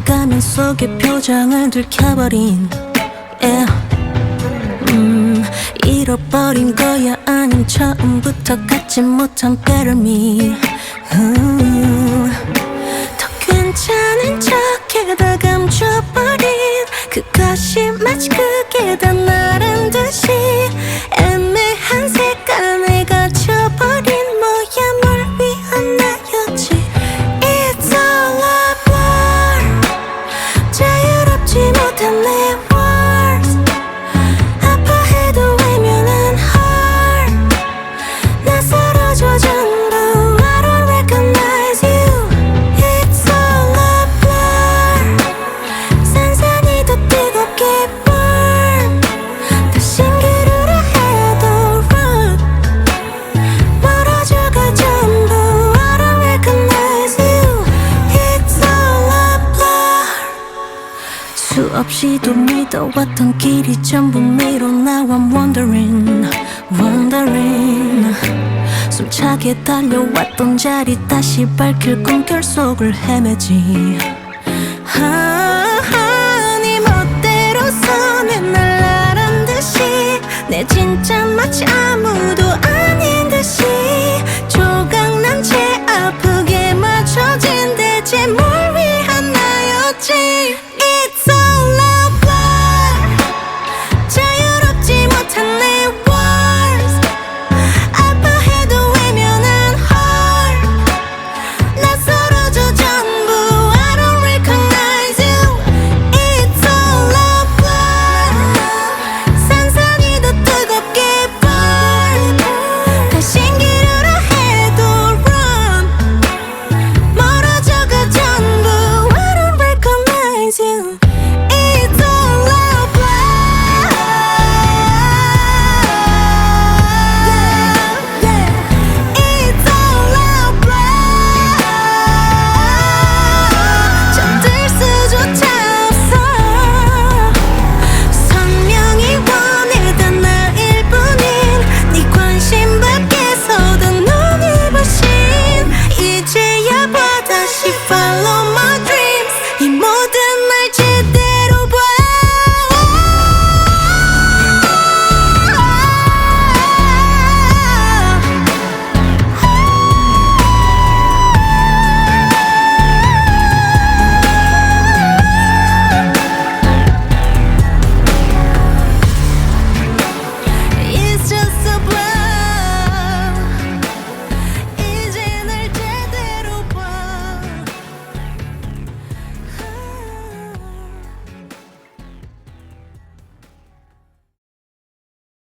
가면 속에 표정을 들켜버린 yeah. 잃어버린 거야 아님 처음부터 갖지 못한 better me 더 괜찮은 척해다 감춰버린 그것이 마치 그게 다 나란 듯이 애매한 색감에 갇혀버린 뭐야 뭘 위한 나였지 It's all a blur 자유롭지 못한 내 words 아파해도 외면한 heart 나 사라져 전부 I don't recognize you It's all a blur 산산이 더 뜨겁게 burn 더 신기루라 해도 run 멀어져가 전부 I don't recognize you It's all a blur 수없이도 믿어왔던 길이 전부 미로 Now I'm wondering 숨차게 달려왔던 자리 다시 밝힐 꿈결 속을 헤매지 네 멋대로 손에 날아란 듯이 내 진짜 마치 아무